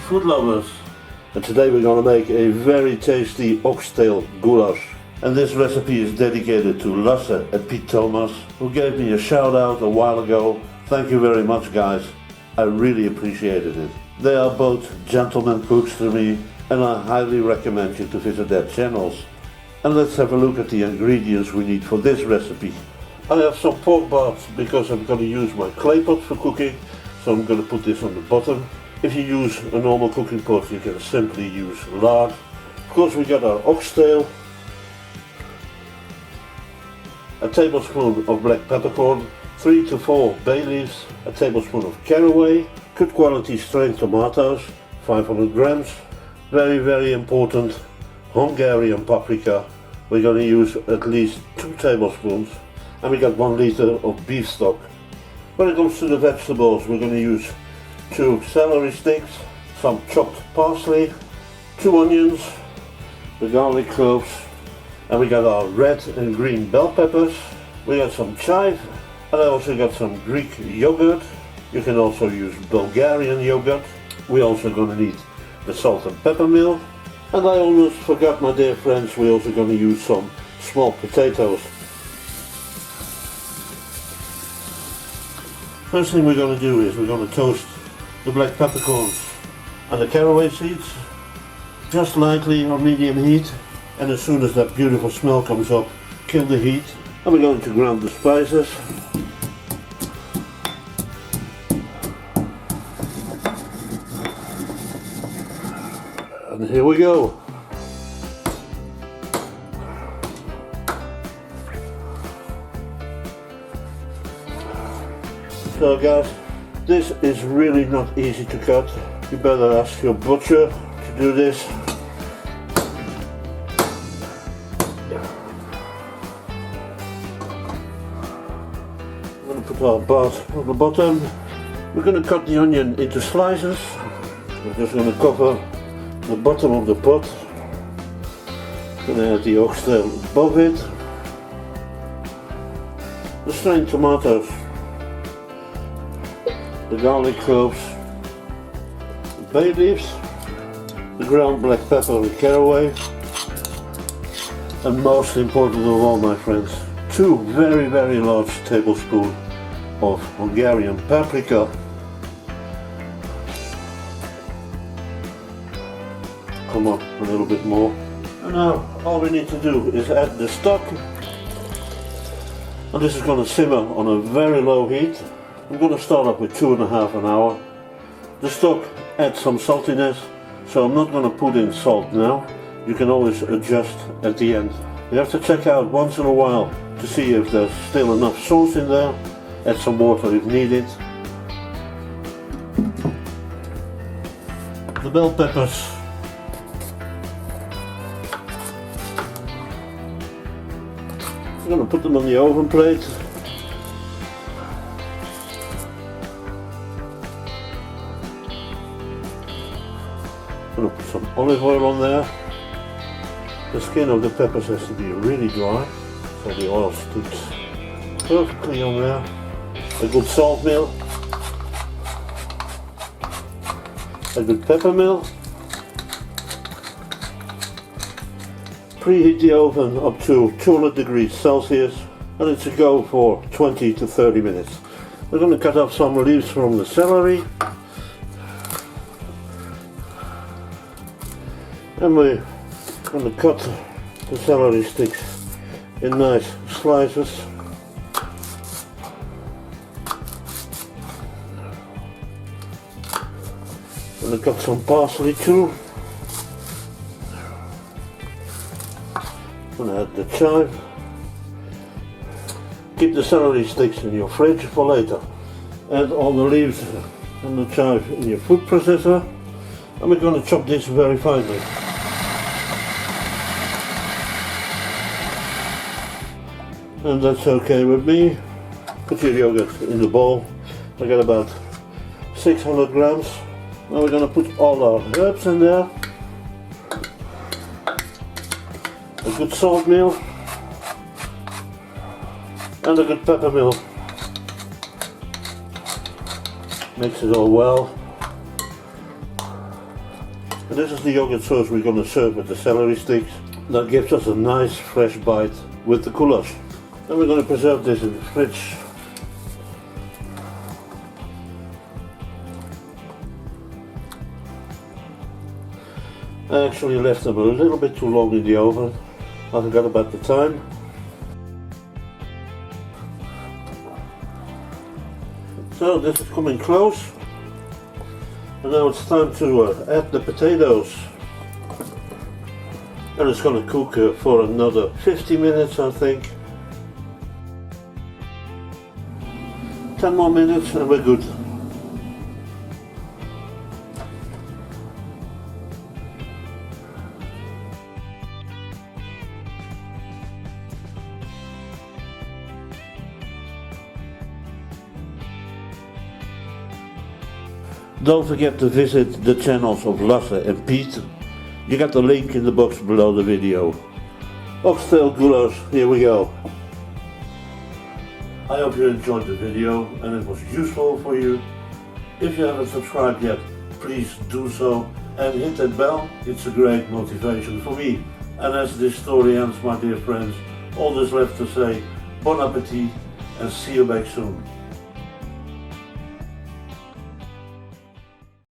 food lovers, and today we're going to make a very tasty oxtail goulash. And this recipe is dedicated to Lasse and Piet Thomas, who gave me a shout out a while ago. Thank you very much, guys, I really appreciated it. They are both gentlemen cooks to me, and I highly recommend you to visit their channels. And let's have a look at the ingredients we need for this recipe. I have some pork parts because I'm going to use my clay pot for cooking, so I'm going to put this on the bottom. If you use a normal cooking pot, you can simply use lard. Of course, we got our oxtail, a tablespoon of black peppercorn, 3 to 4 bay leaves, a tablespoon of caraway, good quality strained tomatoes, 500 grams, very important, Hungarian paprika. We're going to use at least 2 tablespoons, and we got 1 liter of beef stock. When it comes to the vegetables, we're going to use 2 celery sticks, some chopped parsley, 2 onions, the garlic cloves, and we got our red and green bell peppers. We got some chive, and I also got some Greek yogurt. You can also use Bulgarian yogurt. We're also going to need the salt and pepper mill. And I almost forgot, my dear friends, we're also going to use some small potatoes. First thing we're going to do is we're going to toast the black peppercorns and the caraway seeds, just lightly on medium heat. And as soon as that beautiful smell comes up, kill the heat. And we're going to ground the spices. And here we go. So guys, this is really not easy to cut. You better ask your butcher to do this. Put our part on the bottom. We're going to cut the onion into slices. We're just going to cover the bottom of the pot. Going to add the oxtail above it. The strained tomatoes, the garlic cloves, the bay leaves, the ground black pepper and caraway, and most important of all, my friends, 2 very large tablespoons of Hungarian paprika. Come on, a little bit more. And now all we need to do is add the stock. And this is going to simmer on a very low heat. I'm going to start off with 2.5 an hour. The stock adds some saltiness, so I'm not going to put in salt now. You can always adjust at the end. You have to check out once in a while to see if there's still enough sauce in there. Add some water if needed. The bell peppers. I'm going to put them on the oven plate. I'm going to put some olive oil on there. The skin of the peppers has to be really dry, so the oil sticks perfectly on there. A good salt mill, a good pepper mill. Preheat the oven up to 200 degrees Celsius, and it's a go for 20 to 30 minutes. We're going to cut off some leaves from the celery, and we're going to cut the celery sticks in nice slices. And I've got some parsley too. I'm going to add the chive. Keep the celery sticks in your fridge for later. Add all the leaves and the chive in your food processor. And we're going to chop this very finely. And that's okay with me. Put your yogurt in the bowl. I got about 600 grams. Now we're going to put all our herbs in there. A good salt meal. And a good pepper mill. Mix it all well. And this is the yogurt sauce we're going to serve with the celery sticks. That gives us a nice fresh bite with the goulash. Then we're going to preserve this in the fridge. I actually left them a little bit too long in the oven. I forgot about the time. So this is coming close. And now it's time to add the potatoes. And it's going to cook for another 50 minutes, I think. 10 more minutes and we're good. Don't forget to visit the channels of Lasse and Pete. You got the link in the box below the video. Oxtail goulash, here we go. I hope you enjoyed the video and it was useful for you. If you haven't subscribed yet, please do so and hit that bell. It's a great motivation for me. And as this story ends, my dear friends, all that's left to say, bon appetit and see you back soon.